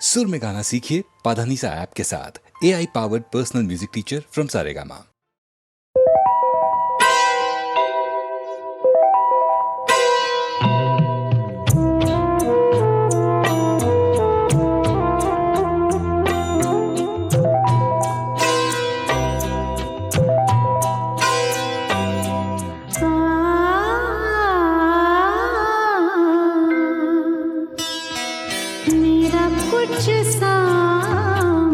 सुर में गाना सीखिए पाधानीसा ऐप के साथ। AI powered personal music teacher from Saregama. मेरा कुछ सामान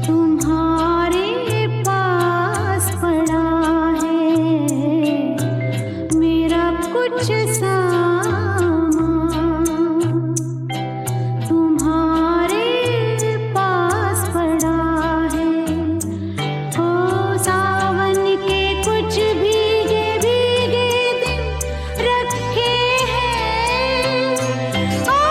तुम्हारे पास पड़ा है। मेरा कुछ सामान तुम्हारे पास पड़ा है। ओ सावन के कुछ भीगे भीगे दिन रखे हैं। ओ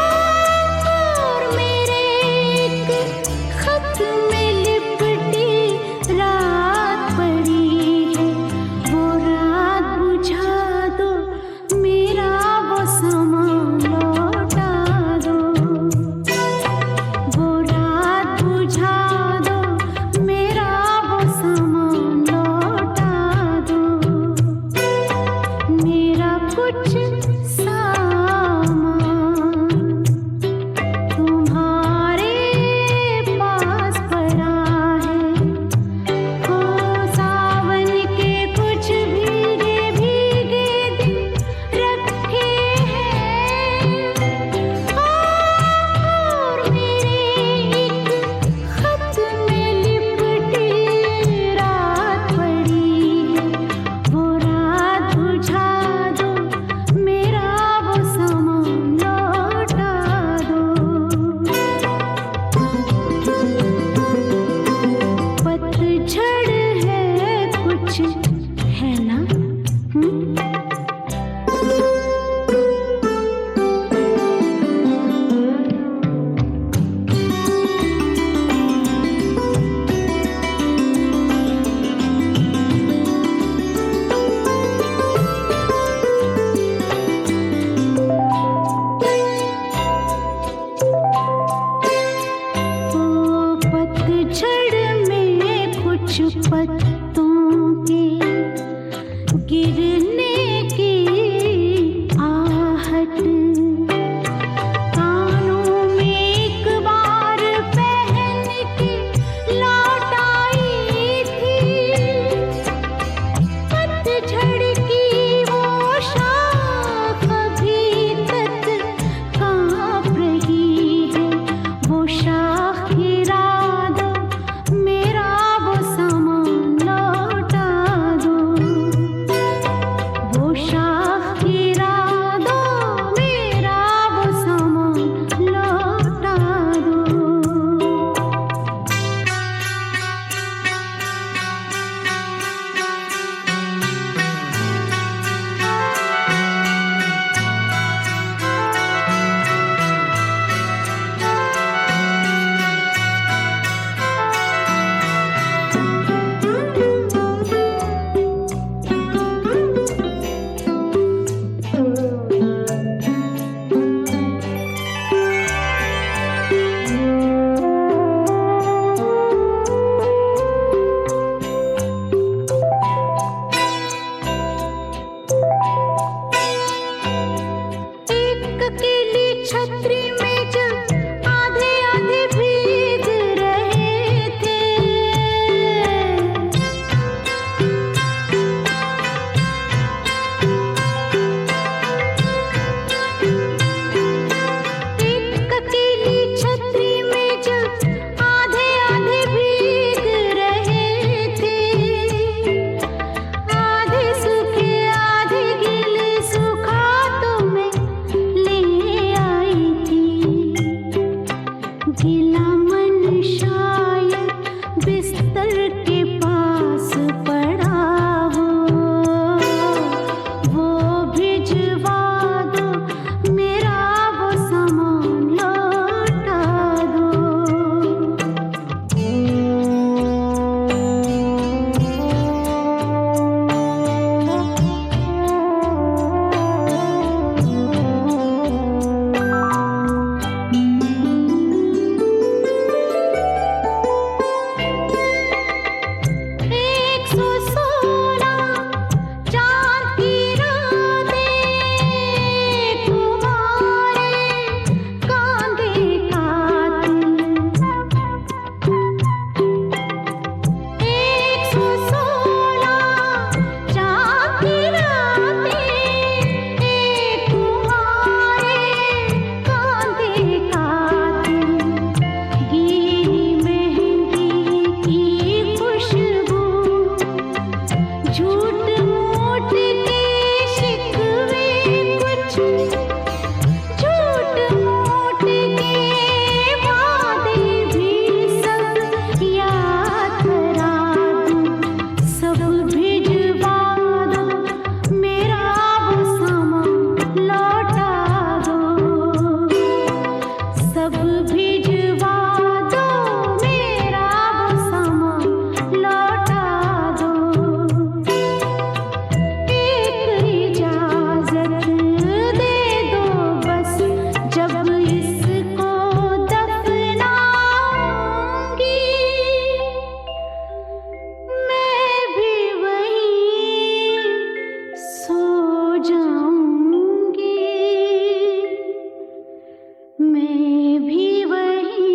मैं भी वहीं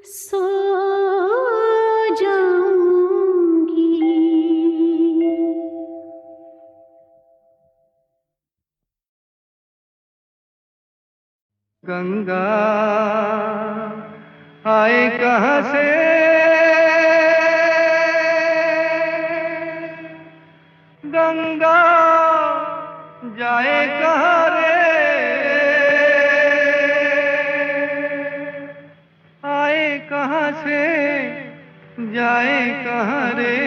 सो जाऊंगी। गंगा आए कहाँ से, गंगा जाए कहाँ रे, आए कहाँ से जाए कहाँ रे,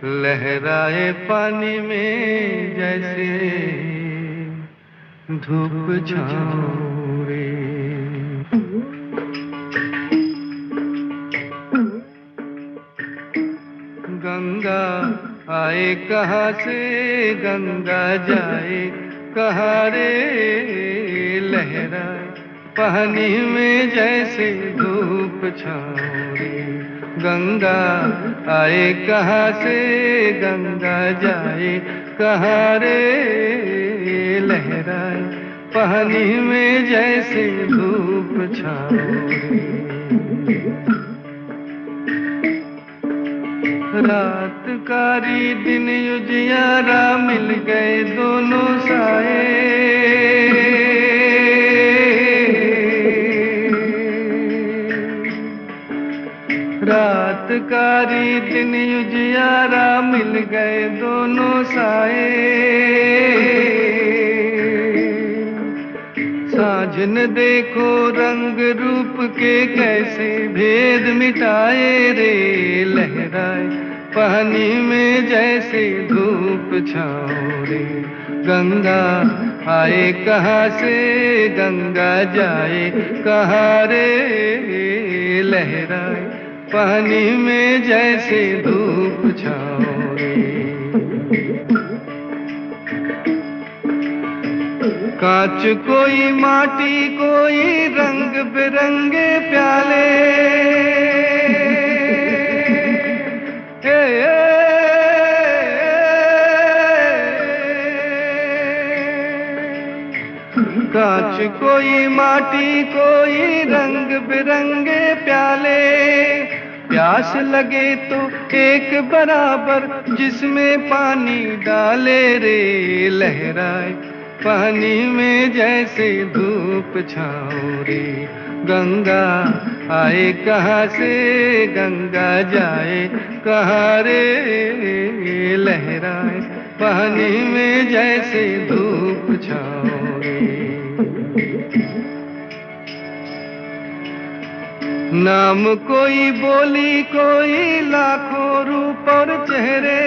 लहराए पानी में जैसे धूप छाँव रे। गंगा आए कहाँ से, गंगा जाए कहाँ रे, लहराए पानी में जैसे धूप छाँव रे। गंगा आए कहाँ से, गंगा जाए कहाँ रे, लहराए पानी में जैसे धूप छाँव रे। रात कारी दिन उजियारा मिल गए दोनों साए, रात कारी दिन उजियारा मिल गए दोनों साए, साँझ न देखो रंग रूप के कैसे भेद मिटाए रे, लहराए पानी में जैसे धूप छाँव रे। गंगा आए कहाँ से, गंगा जाए कहाँ रे, लहराए पानी में जैसे धूप छाँव रे। कांच कोई माटी कोई रंग बिरंगे प्याले, कांच कोई माटी कोई रंग बिरंगे प्याले, प्यास लगे तो एक बराबर जिसमें पानी डाले रे, लहराए पानी में जैसे धूप छाँव रे। गंगा आए कहाँ से, गंगा जाए कहाँ रे, लहराए पानी में जैसे धूप छाँव रे। नाम कोई बोली कोई लाखों रूप और चेहरे,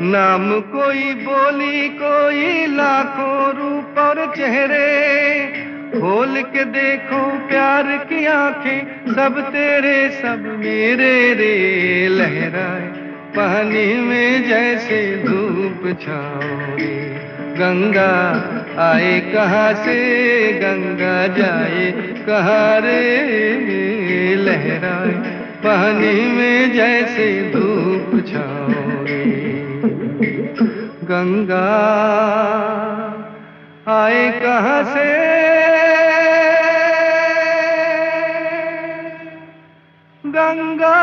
नाम कोई बोली कोई लाखों रूप और चेहरे, खोल के देखो प्यार की आंखें सब तेरे सब मेरे रे, लहराए पानी में जैसे धूप छाँव रे। गंगा आए कहाँ से, गंगा जाए कहाँ रे, लहराए पानी में जैसे धूप छाँव रे। गंगा आए कहाँ से, गंगा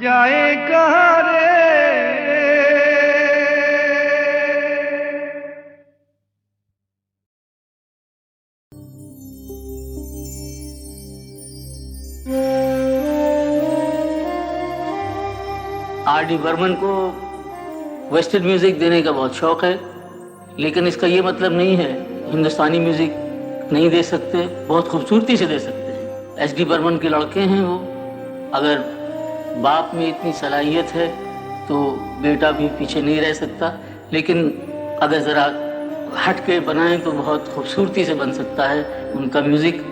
जाए कहाँ रे। आर डी बर्मन को वेस्टर्न म्यूजिक देने का बहुत शौक है, लेकिन इसका ये मतलब नहीं है हिंदुस्तानी म्यूजिक नहीं दे सकते, बहुत खूबसूरती से दे सकते हैं। एस डी बर्मन के लड़के हैं वो, अगर बाप में इतनी सलाहियत है तो बेटा भी पीछे नहीं रह सकता, लेकिन अगर ज़रा हट के बनाएं तो बहुत खूबसूरती से बन सकता है उनका म्यूज़िक।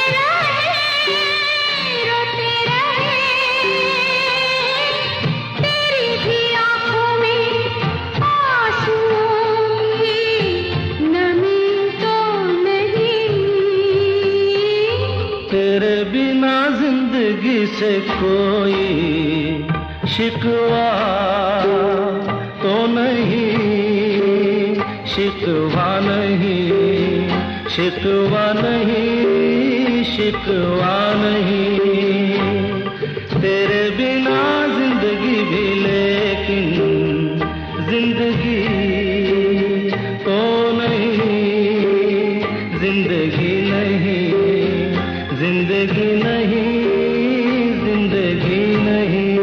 रहे रोते रहे, तेरी भी आंखों में आंसुओं की नमी तो नहीं। तेरे बिना जिंदगी से कोई शिकवा तो नहीं, शिकवा नहीं, शिकवा नहीं, शिकवा नहीं। तेरे बिना जिंदगी भी लेकिन जिंदगी तो नहीं, जिंदगी नहीं, जिंदगी नहीं, जिंदगी नहीं।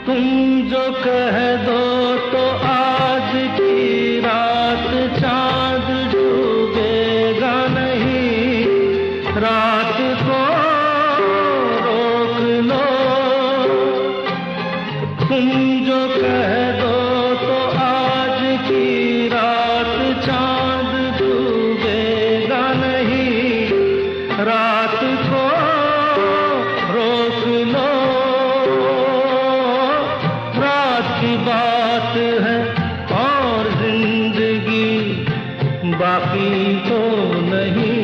तुम जो कह दो तो आज की रात चांद डूबेगा नहीं, रात को रोक लो। तुम जो कह दो तो आज की रात चांद डूबेगा नहीं, रात को रोक लो। रात की बात है और जिंदगी बाकी तो नहीं।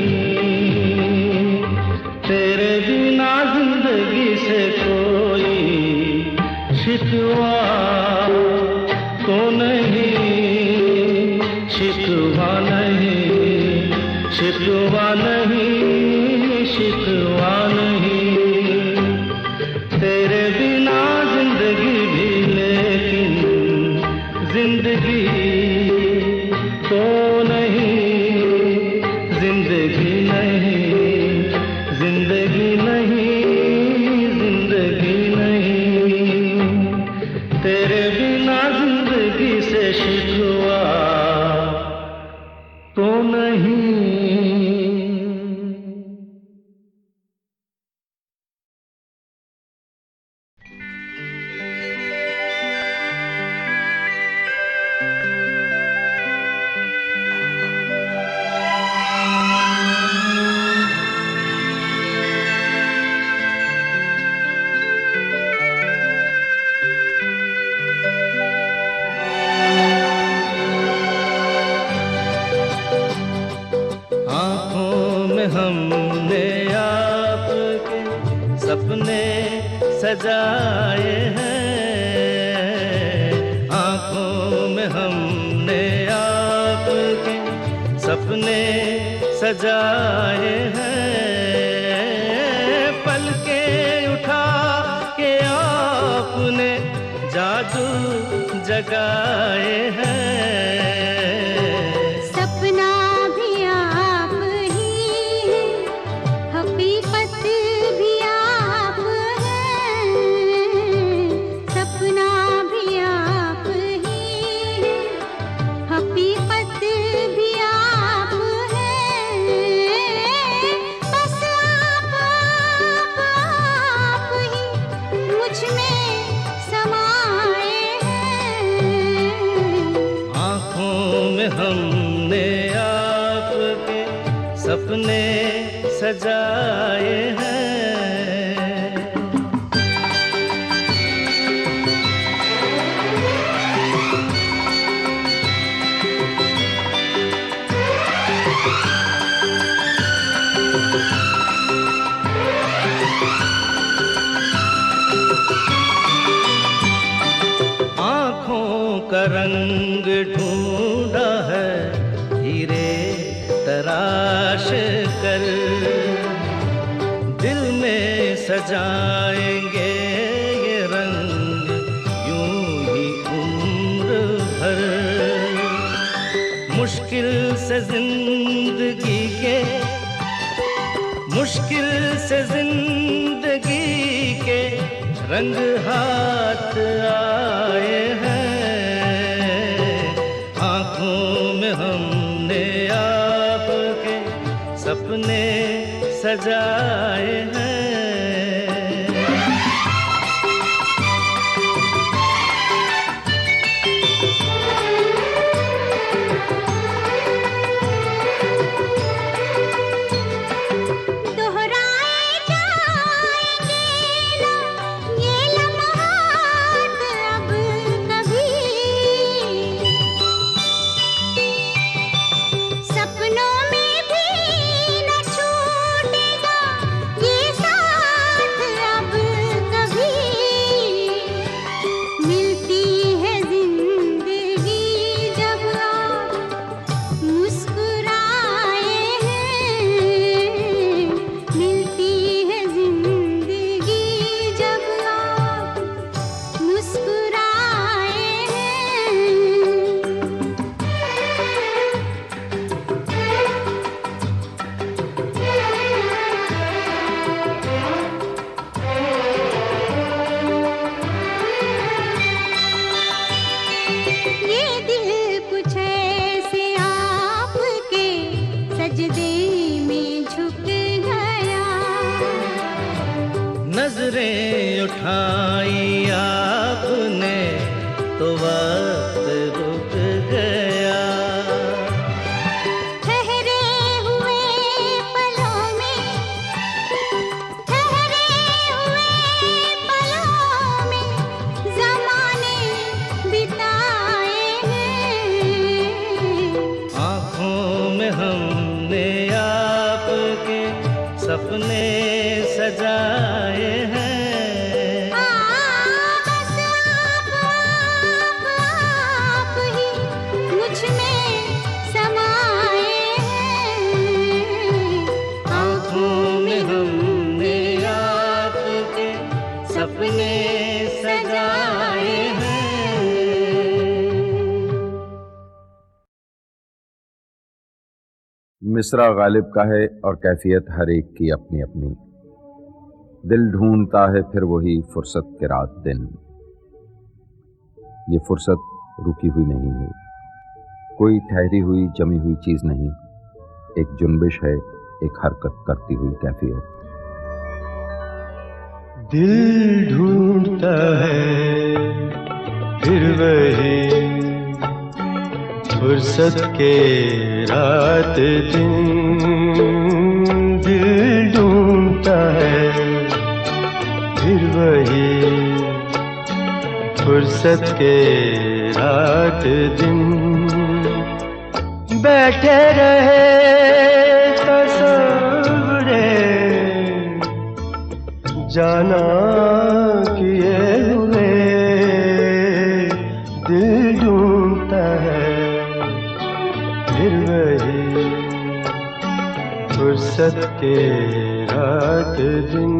तेरे बिना जिंदगी से कोई शिकवा तो नहीं, शिकवा नहीं, शिकवा नहीं, शिकवा नहीं। तेरे बिना जिंदगी भी लेकिन जिंदगी तो नहीं, जिंदगी नहीं, जिंदगी नहीं, जिंदगी नहीं। तेरे बिना जिंदगी से शिकवा तो नहीं। आँखों में हमने आपके सपने सजाए हैं, आँखों में हमने आपके सपने सजाए हैं। पलकें उठा के आपने जादू जगाए हैं। सपना भी आप ही हैं, हकीकत भी आप हैं। सपना भी आप ही हैं, हकीकत भी आप हैं। बस आप ही मुझ में समाए हैं। आँखों में हमने आपके सपने सजाए हैं। आँखों का रंग ढूंढा है हीरे तराश कर, दिल में सजाएंगे ये रंग यूं ही उम्र भर। मुश्किल से जिंदगी के, मुश्किल से जिंदगी के रंग हाथ आए हैं। आँखों में हमने आपके सपने सजाए हैं। नजरें उठाई आपने तो वक्त रुक गया। ठहरे हुए पलों में ज़माने बिताए हैं। आँखों में हमने आपके सपने सजाए हैं। सपने सजाए हैं। मिसरा गालिब का है और कैफियत हर एक की अपनी अपनी। दिल ढूंढता है फिर वही फुर्सत के रात दिन। ये फुर्सत रुकी हुई नहीं है, कोई ठहरी हुई जमी हुई चीज नहीं, एक जुनबिश है, एक हरकत करती हुई कैफियत। दिल ढूंढता है फिर वही फुर्सत के रात दिन। दिल ढूंढता है फिर वही फुर्सत के रात दिन। बैठे रहे तस्वुरे जाना किए हुए। दिल ढूंढता है फिर वही फुर्सत के रात दिन।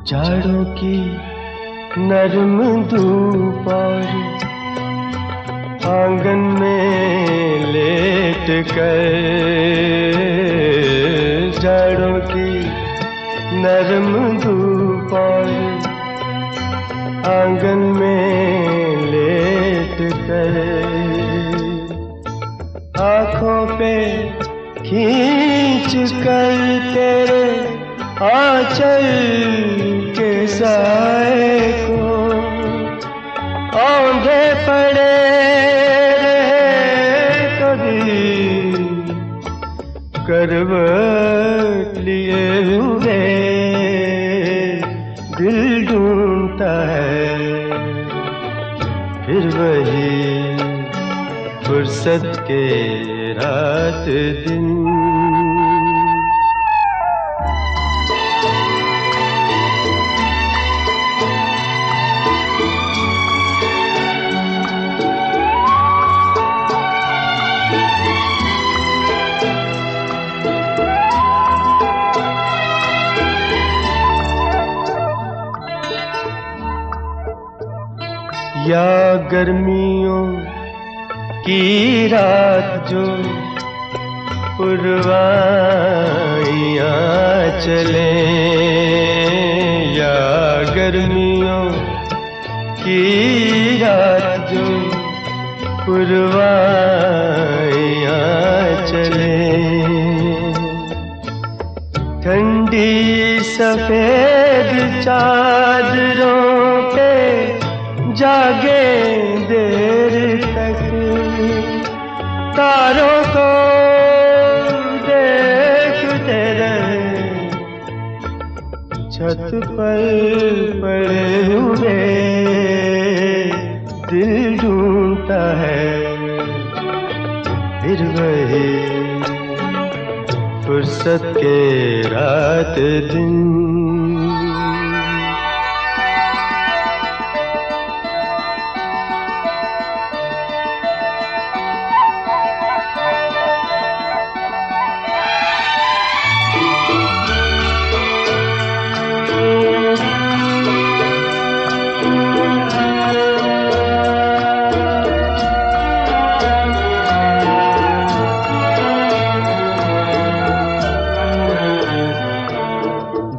जाड़ों की नरम धूप और आंगन में लेट कर। जाड़ों की नरम धूप और आंगन में लेट कर। आँखों पे खींच कर तेरे आंचल के साए को औंधे पड़े रहे कभी करवट लिए हुए। दिल ढूंढता है फिर वही फुर्सत के रात दिन। या गर्मियों की रात जो पुरवाइयाँ चले, या गर्मियों की रात जो पुरवाइयाँ चले, ठंडी सफेद चादरों पे जागे देर तक, तारों को देखते रहे, छत पर पड़े हुए दिल ढूंढता है फिर वही फुर्सत के रात दिन।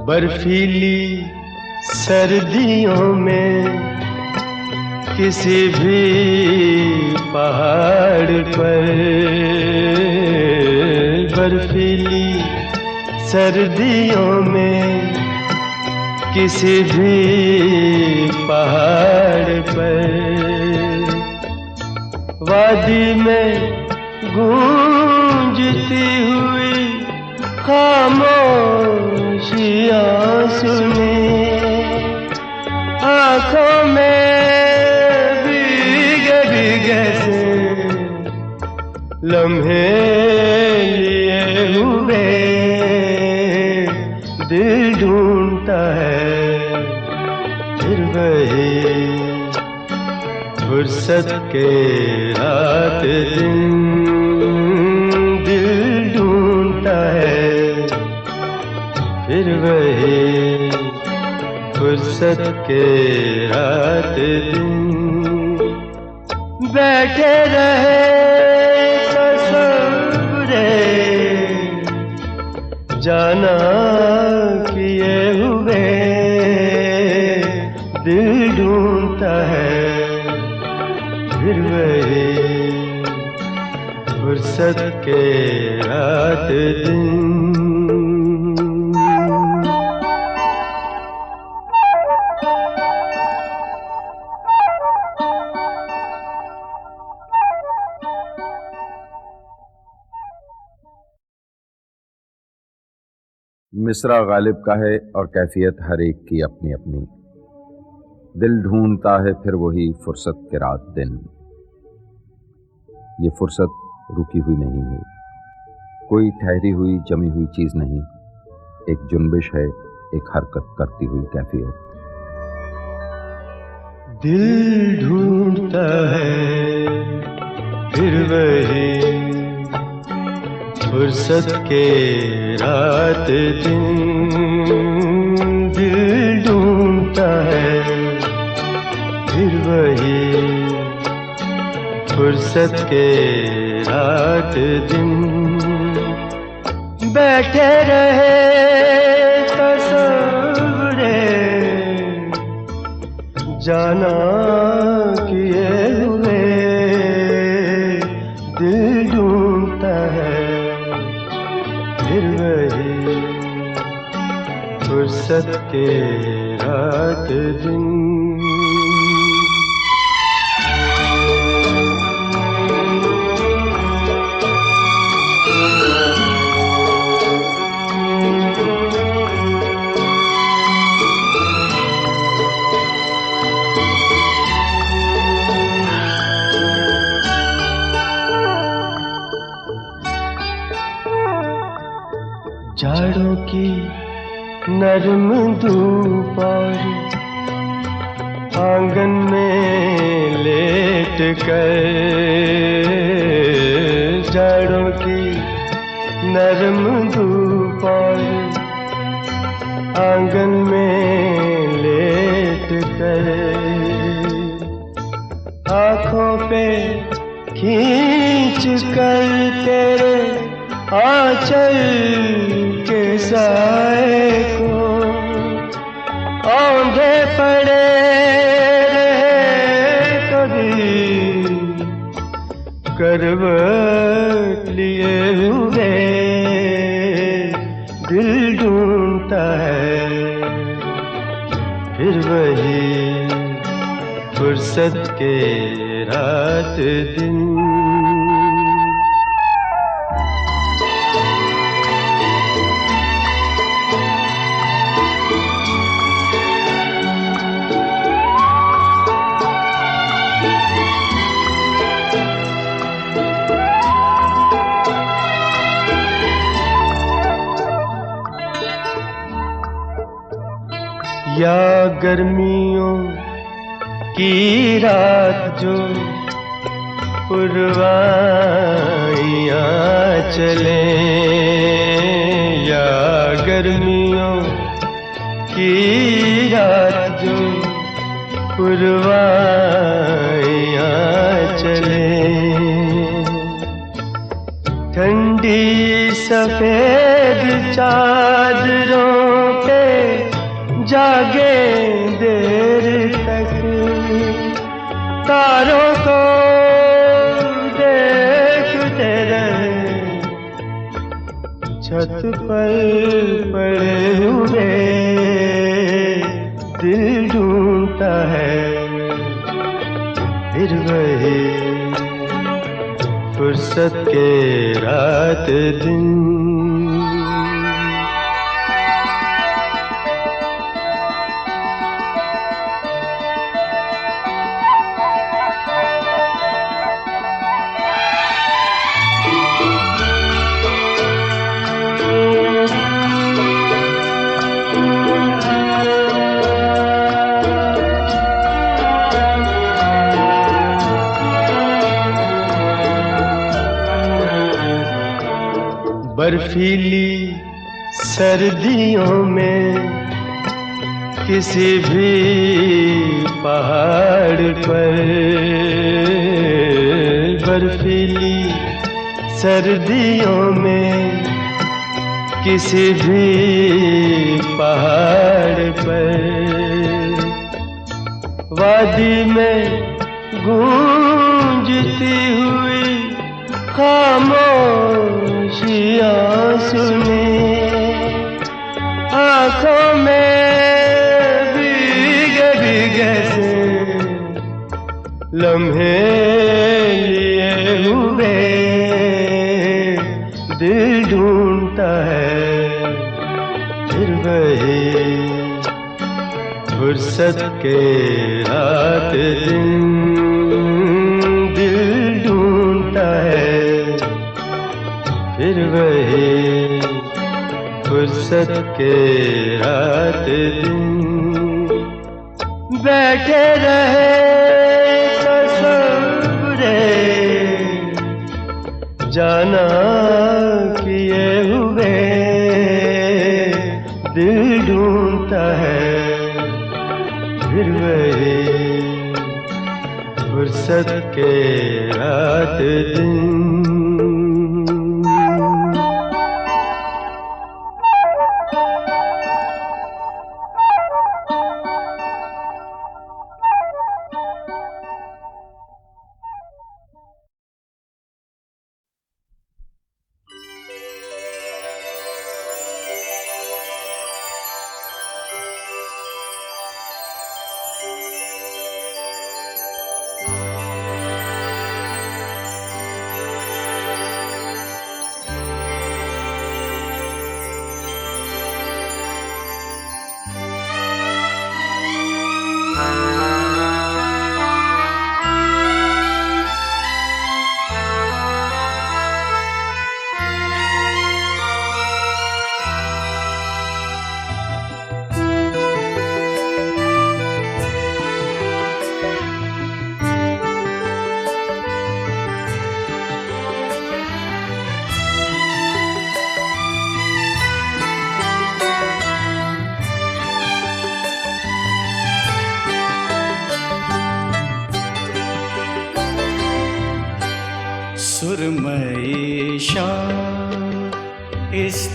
बर्फीली सर्दियों में किसी भी पहाड़ पर, बर्फीली सर्दियों में किसी भी पहाड़ पर, वादी में गूंजती हुई खामोशियाँ सुने, आँखों में भीगे भीगे से लम्हे लिए हुए दिल ढूंढता है फिर वही फुर्सत के रात दिन, दिल ढूंढता है फिर वही फुर्सत के रात दिन। बैठे रहे तसव्वुरे जाना किए हुए दिल ढूंढता है फिर वही फुर्सत के रात दिन। मिसरा गालिब का है और कैफियत हर एक की अपनी अपनी, दिल ढूंढता है फिर वही फुर्सत के रात दिन। ये फुर्सत रुकी हुई नहीं है, कोई ठहरी हुई जमी हुई चीज नहीं, एक जुनबिश है, एक हरकत करती हुई कैफियत। दिल ढूंढता है फिर वही फुर्सत के रात दिन, दिल ढूंढता है फिर वही फुर्सत के रात दिन। बैठे रहे तसव्वुरे जाना किए हुए दिल ढूंढता है फिर वही फुर्सत के रात दिन। जाड़ों की नरम धूप और आंगन में लेट कर, जाड़ों की नरम धूप और आंगन में लेट कर आंचल के साए को औंधे पड़े रहे कभी करवट लिए हुए दिल ढूंढता है फिर वही फुर्सत के रात दिन। या गर्मियों की रात जो पुरवाइयाँ चले, या गर्मियों की रात जो पुरवाइयाँ चले, ठंडी सफेद चादरों पे जागे देर तक, तारों को देखते रहे, छत पर पड़े हुए दिल ढूंढता है फिर वही फुर्सत के रात दिन। बर्फीली सर्दियों में किसी भी पहाड़ पर, बर्फीली सर्दियों में किसी भी पहाड़ पर, वादी में गूंजती हुई खामोशियाँ सुने, आँखों में भीगे भीगे से लम्हे लिए हुए दिल ढूंढता है फिर वही फुर्सत के रात दिन। दिल ढूंढता है फिर वही फुर्सत के रात दिन। बैठे रहे तसव्वुरे जाना किए हुए दिल ढूंढता है फिर वही फुर्सत के रात दिन।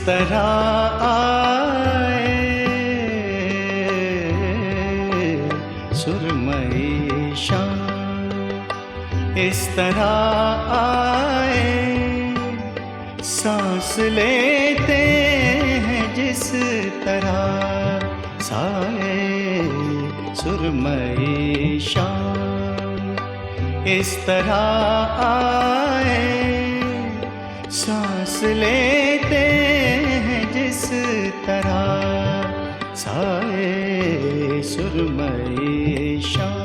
तरह आए सुरमई शाम, इस तरह आए सांस लेते हैं जिस तरह साए सुरमई शाम, इस तरह आए सांस लेते हैं जिस तरह साए सुरमई शाम।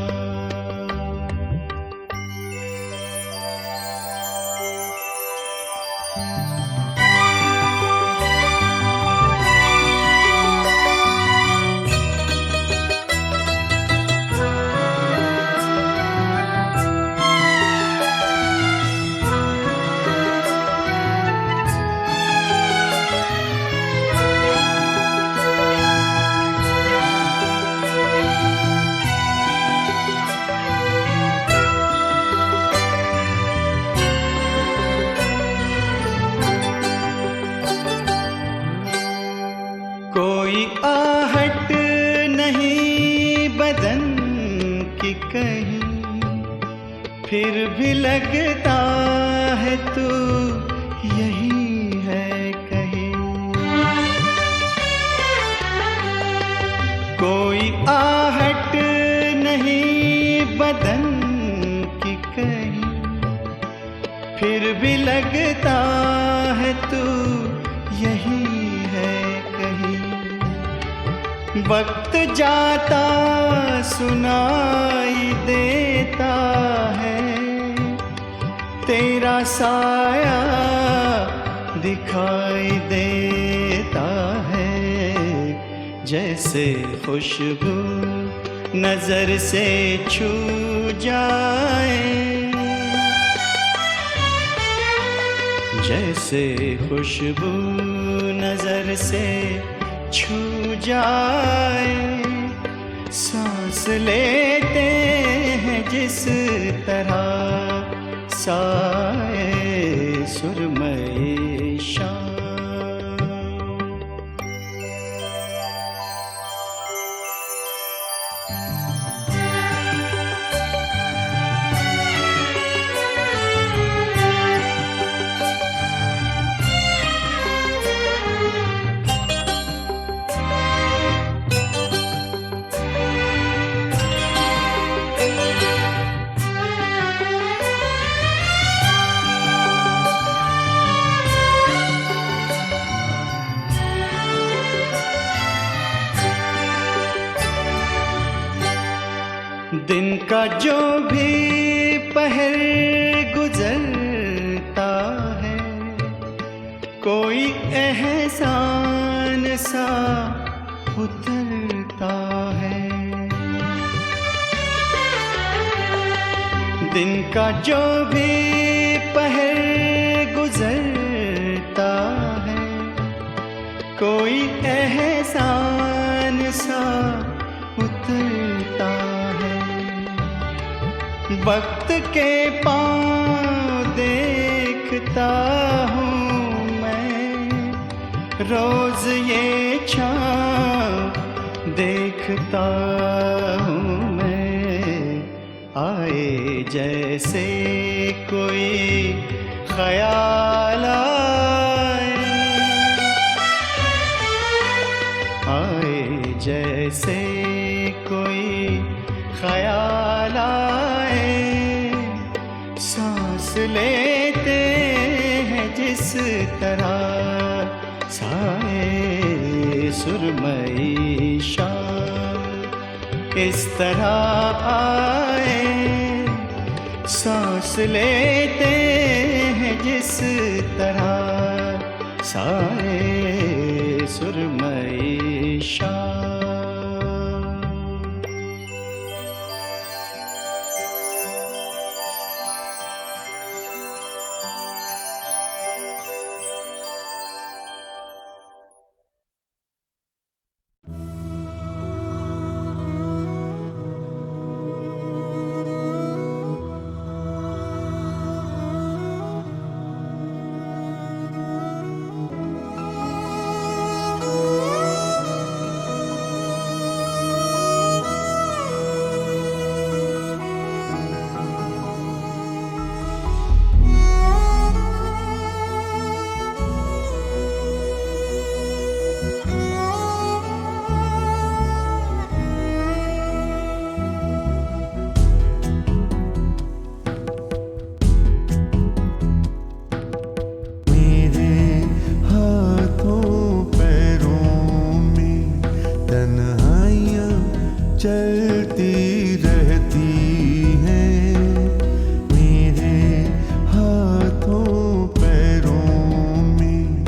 कोई आहट नहीं बदन की कहीं, फिर भी लगता है तू यही है कहीं। कोई आहट नहीं बदन की कहीं, फिर भी लगता है तू यही है कहीं। वक्त जाता सुनाई देता है, तेरा साया दिखाई देता है। जैसे खुशबू नजर से छू जाए, जैसे खुशबू नजर से छू जाए, सांस लेते हैं जिस तरह साए सुरमई शाम। दिन का जो भी पहर गुजरता है, कोई एहसान सा उतरता है। दिन का जो भी पहर गुजरता है, कोई एहसान सा उतरता है। वक्त के पाँव देखता हूँ मैं, रोज ये छाँव देखता हूँ मैं। आए जैसे कोई ख्याल आए, जैसे कोई ख्याल आए, सांस लेते हैं जिस तरह साए सुरमई शाम। इस तरह आए सांस लेते हैं जिस तरह साए सुरमई शाम। चलती रहती हैं मेरे हाथों पैरों में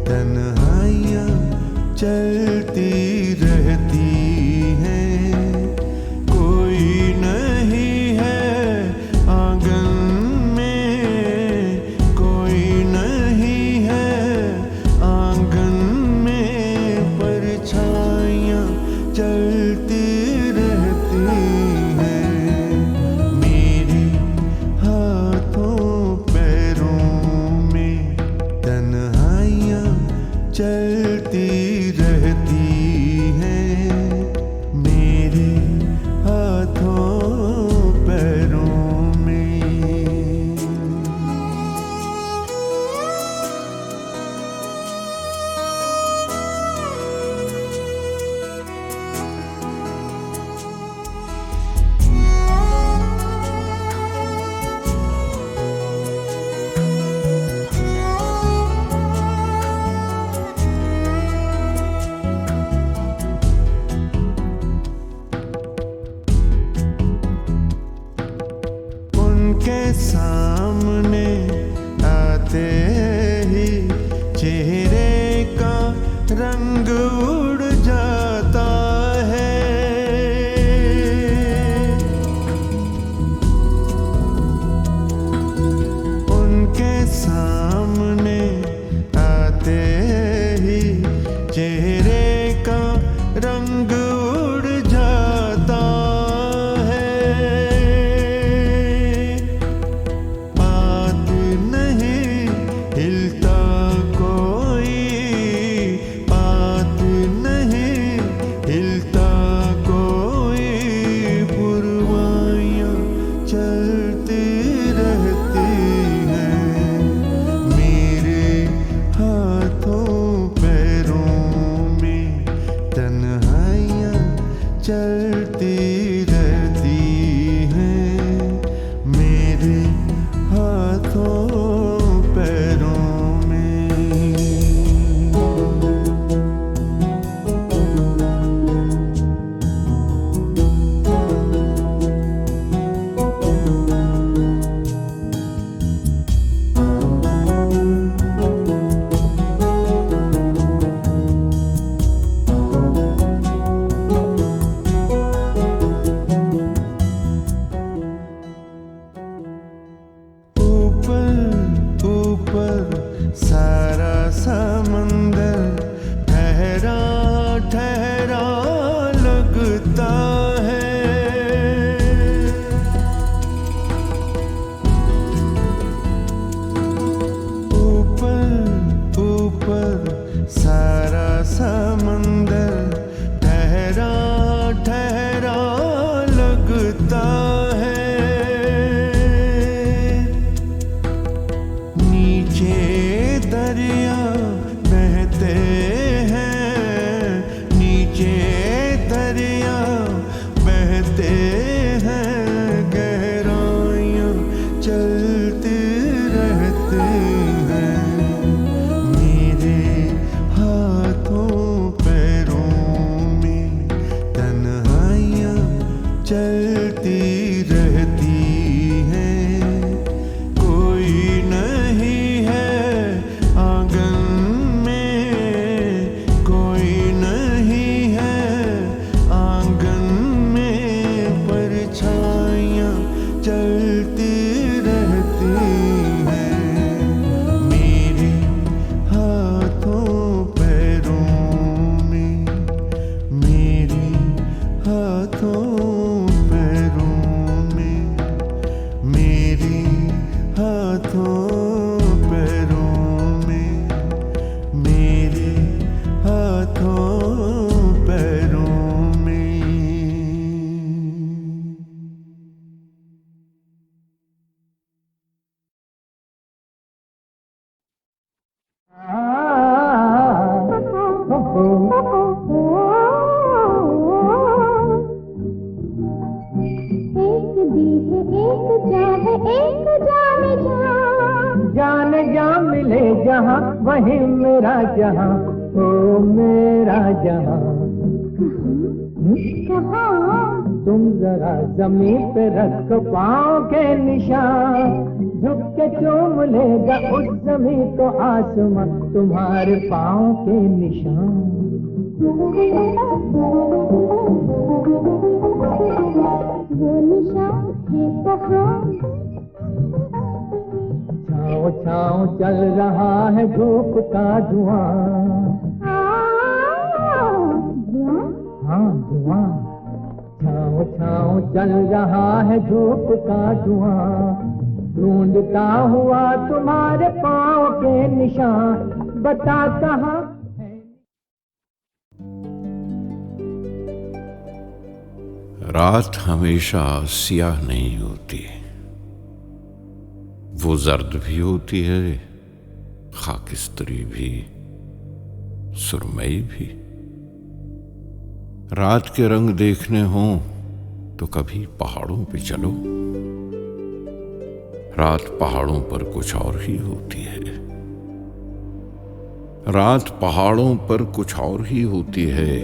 तन्हाइयाँ चलती रहती हैं कोई नहीं है आंगन में कोई नहीं है आंगन में परछाइयाँ चलती रहती हैं मेरे हाथों पैरों में तन्हाइयाँ चलती रहती हैं मेरे हाथों पैरों में। उनके सामने आते ही चेहरे का रंग उड़ जाता है उनके सामने आते ही चेहरे का रंग उड़ जाता है बात नहीं हिलता कोई बात नहीं हिलता कोई पुरवाइयाँ चलती रहती हैं मेरे हाथों पैरों में तन्हाइयाँ चलती रहती हैं मेरे हाथों पैरों में। ऊपर ऊपर सारा समंदर ठहरा ठहरा लगता है ऊपर ऊपर सारा समंदर ठहरा ठहरा लगता है नीचे दरिया बहते हैं नीचे दरिया बहते हैं गहराइयाँ चलती रहती हैं मेरे हाथों पैरों में तन्हाइयाँ चलती रहती हैं कोई नहीं है आंगन में कोई नहीं है आंगन में परछाइयाँ चलती रहती हैं मेरे हाथों पैरों में मेरे हाथों पैरों में मेरे हाथों पैरों में मेरे हाथों पैरों में। एक दी है एक जान है एक जाने जा जान जा मिले जहाँ वही मेरा जहाँ ओ मेरा जहाँ कहाँ तुम जरा जमीन पे रख पाँव के निशान, झुक के चूम लेगा उस जमीन को आसमां तुम्हारे पाँव के निशान। वो निशान है कहाँ? छाँव छाँव चल रहा है धूप का धुआं। हाँ धुआं, छाँव छाँव चल रहा है धूप का धुआं, ढूंढता हुआ तुम्हारे पाँव के निशान, बता कहाँ है? रात हमेशा स्याह नहीं होती, वो जर्द भी होती है, खाकिस्तरी भी, सुरमई भी। रात के रंग देखने हों तो कभी पहाड़ों पे चलो, रात पहाड़ों पर कुछ और ही होती है। रात पहाड़ों पर कुछ और ही होती है,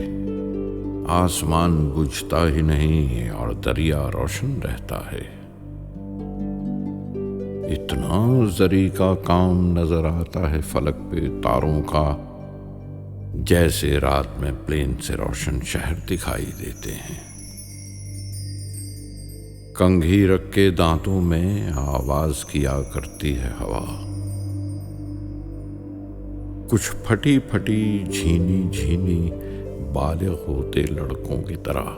आसमान बुझता ही नहीं और दरिया रोशन रहता है। इतना जरी का काम नजर आता है फलक पे तारों का, जैसे रात में प्लेन से रोशन शहर दिखाई देते हैं। कंघी रख के दांतों में आवाज किया करती है हवा, कुछ फटी फटी झीनी झीनी बालिग होते लड़कों की तरह।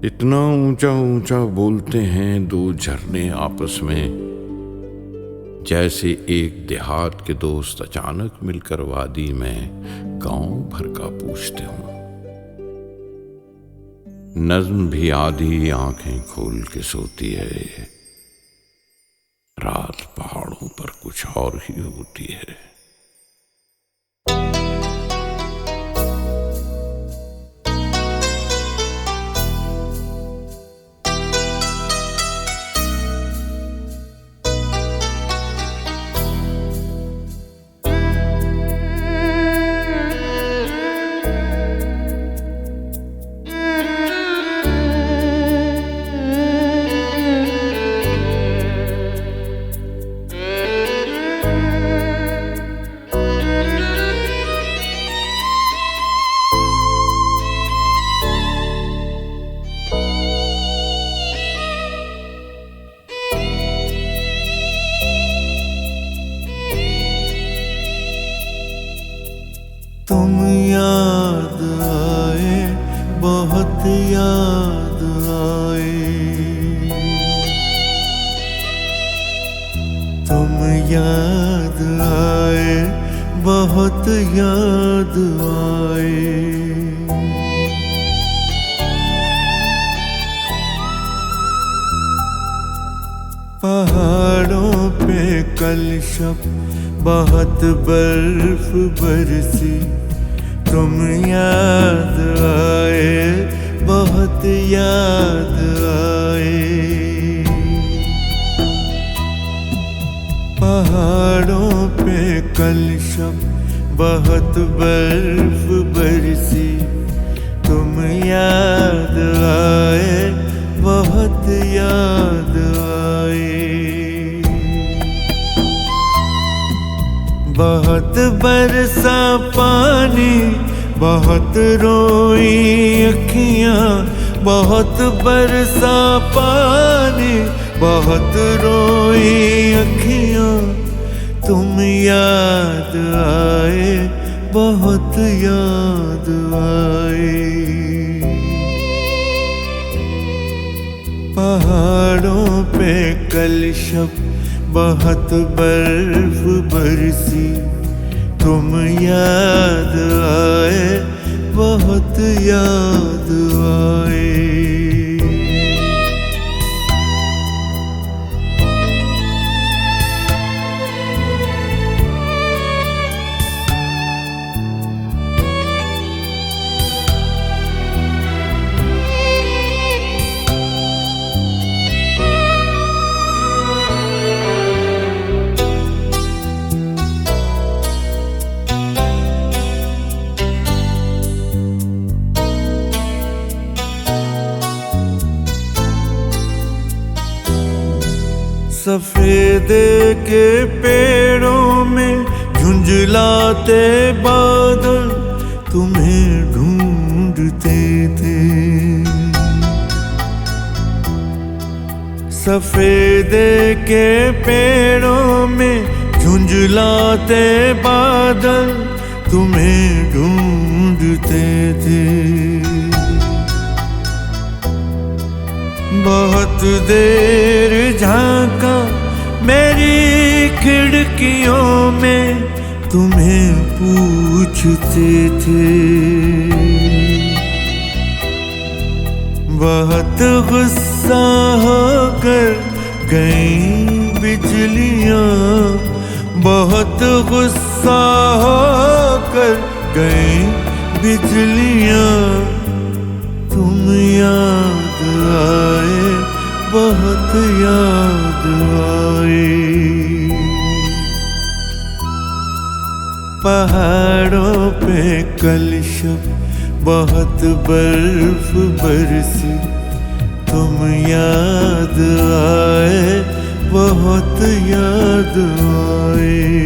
इतना ऊंचा ऊंचा बोलते हैं दो झरने आपस में, जैसे एक देहात के दोस्त अचानक मिलकर वादी में गांव भर का पूछते हों। नज्म भी आधी आंखें खोल के सोती है, रात पहाड़ों पर कुछ और ही होती है। तुम याद आए, बहुत याद आए, तुम याद आए, बहुत याद आए। पहाड़ों पे कल शब बहुत बर्फ बरसी, तुम याद आए, बहुत याद आए। पहाड़ों पे कल शब बहुत बर्फ बरसी, तुम याद आए, बहुत याद आए। बहुत बरसा पानी, बहुत रोई अखियाँ, बहुत बरसा पानी, बहुत रोई अखियाँ, तुम याद आए, बहुत याद आए। पहाड़ों पे कल शब बहुत बर्फ बरसी, तुम याद आए, बहुत याद आए। सफेदे के पेड़ों में झुंझलाते बादल तुम्हें ढूंढते थे। सफेदे के पेड़ों में झुंझलाते बादल तुम्हें ढूंढते थे। बहुत देर झांका मेरी खिड़कियों में तुम्हें पूछते थे। बहुत गुस्सा होकर गई बिजलियां, बहुत गुस्सा होकर गई बिजलियां। तुम याद आए, बहुत याद आए। पहाड़ों पे कल शब बहुत बर्फ बरसी, तुम याद आए, बहुत याद आए।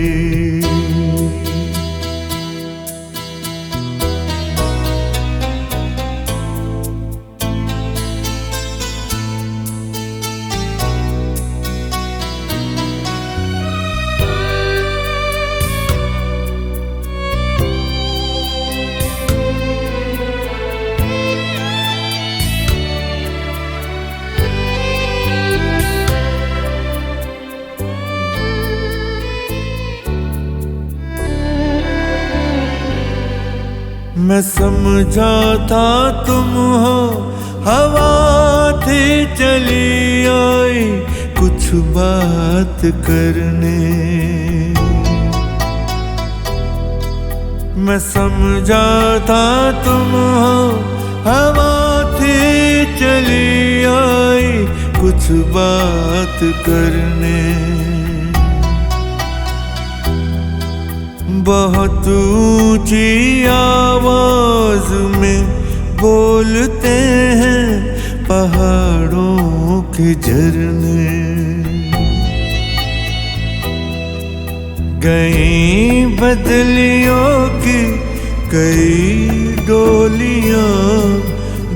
मैं समझा था तुम हो हवा थी चली आई कुछ बात करने। मैं समझा था तुम हो हवा थी चली आई कुछ बात करने। बहुत ऊंची आवाज में बोलते हैं पहाड़ों के झरने। गई बदलियों की कई डोलियां,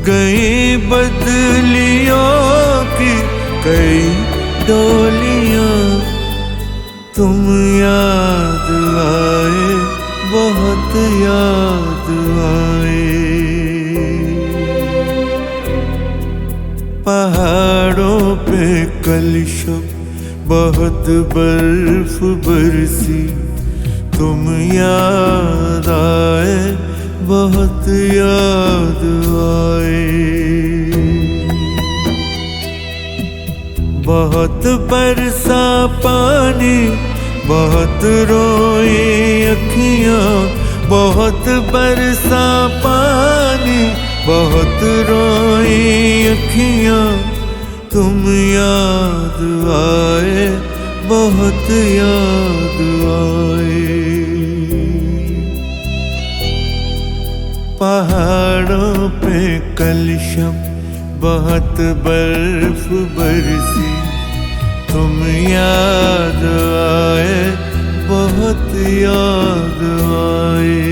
गई बदलियों की कई डोलियां। तुम याद आए, बहुत याद आए। पहाड़ों पे कल शब बहुत बर्फ बरसी, तुम याद आए, बहुत याद आए। बहुत बरसा पानी, बहुत रोई अखियां, बहुत बरसा पानी, बहुत रोई अखियां। तुम याद आए, बहुत याद आए। पहाड़ों पे कल शब बहुत बर्फ बरसी, तुम याद आए, बहुत याद आए।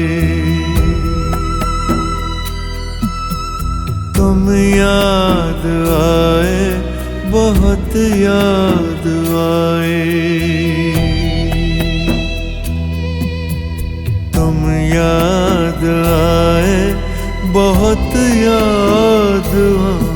तुम याद आए, बहुत याद आए। तुम याद आए, बहुत याद आए।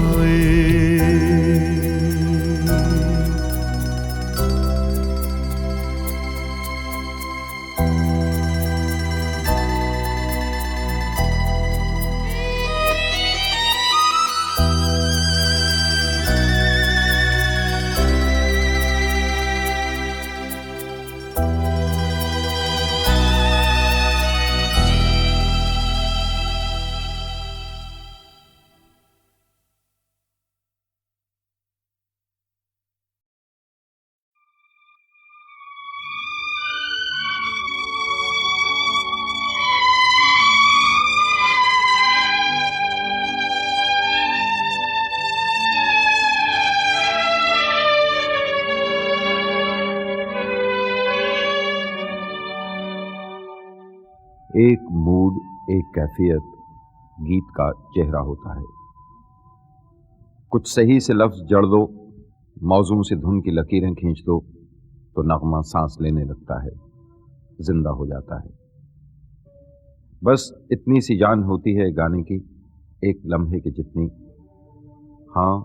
एक मूड, एक कैफियत गीत का चेहरा होता है। कुछ सही से लफ्ज जड़ दो, मौजूं से धुन की लकीरें खींच दो तो नगमा सांस लेने लगता है, जिंदा हो जाता है। बस इतनी सी जान होती है गाने की, एक लम्हे की जितनी। हाँ,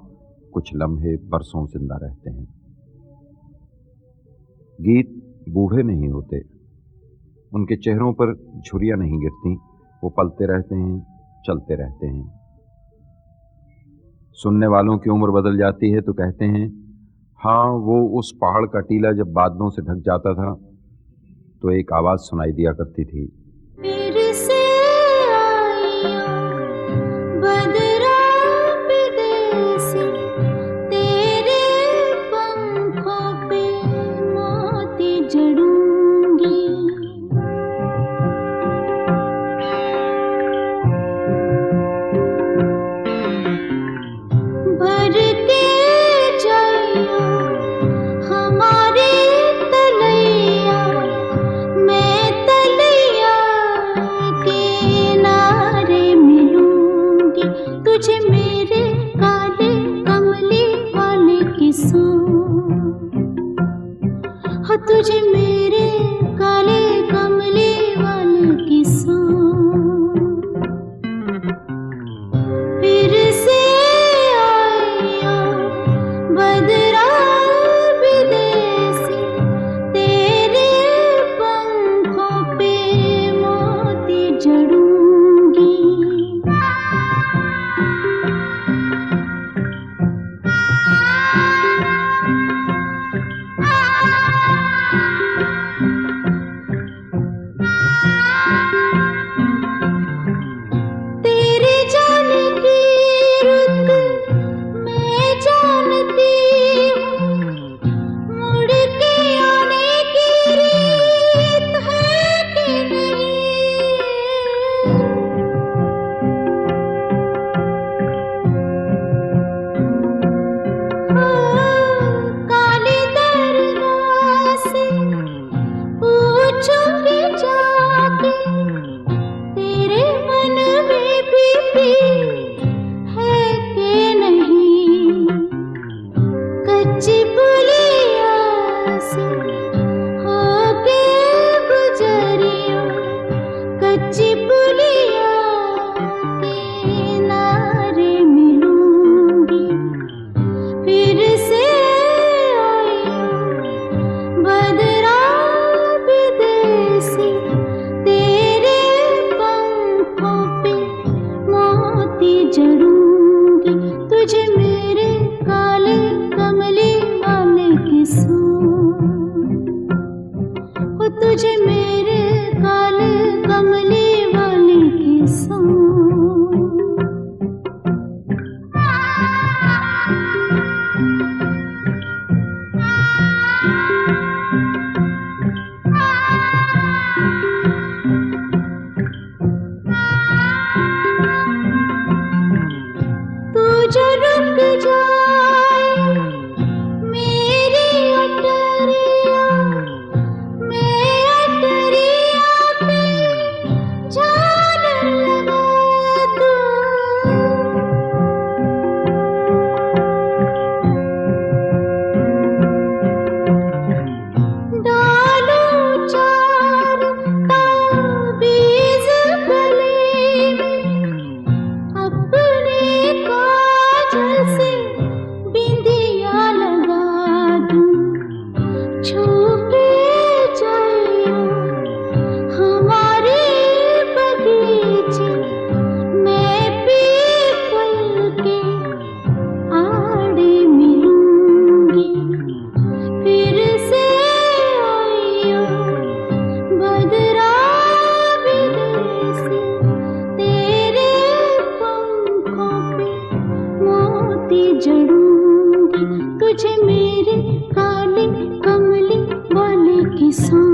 कुछ लम्हे बरसों जिंदा रहते हैं। गीत बूढ़े नहीं होते, उनके चेहरों पर झुर्रियां नहीं गिरती, वो पलते रहते हैं, चलते रहते हैं। सुनने वालों की उम्र बदल जाती है तो कहते हैं, हाँ, वो उस पहाड़ का टीला जब बादलों से ढक जाता था तो एक आवाज सुनाई दिया करती थी, फिर से आया बदरा विदेसी, तेरे पंखों पे मोती जड़ूंगी। भर के जाइयो हमारे तलैया, मैं तलैया किनारे मिलूंगी। तुझे मेरे काले कमली वाले किस्सों, हो तुझे मेरे काले कमली वाले किस्सों। फिर से आया बदरा विदेशी, तेरे पंखों पे मोती जड़ूंगी। तेरे जाने की रुत मैं जानती हूँ, मुड़ के आने की रीत है कि नहीं। काली दरगाह से पूछूंगी जाके, तेरे मन में भी है कि नहीं। कच्ची पुलिया से होके गुजरियो, कच्ची पुलिया किनारे मिलूंगी। फिर से आइयो बदरा विदेशी, तेरे पंखों पे मोती जड़ूंगी। तुझे मेरे काले कमली वाले किस्सों, हो तुझे मेरे काले कमली वाले किस्सों। तू जो रुक जाए मेरी अटरिया, मैं अटरिया पे झालर लगा दूं। डालूं चार ताबीज़ गले में, अपने काजल से बिंदिया लगा दूं। छू के जाइयो हमारे बगीचे, मैं पीपल के आड़े मिलूंगी। फिर से आइयो बदरा विदेशी, तेरे पंखों पे मोती जड़ूंगी। तुझे मेरे काले कमली वाले किस्सों,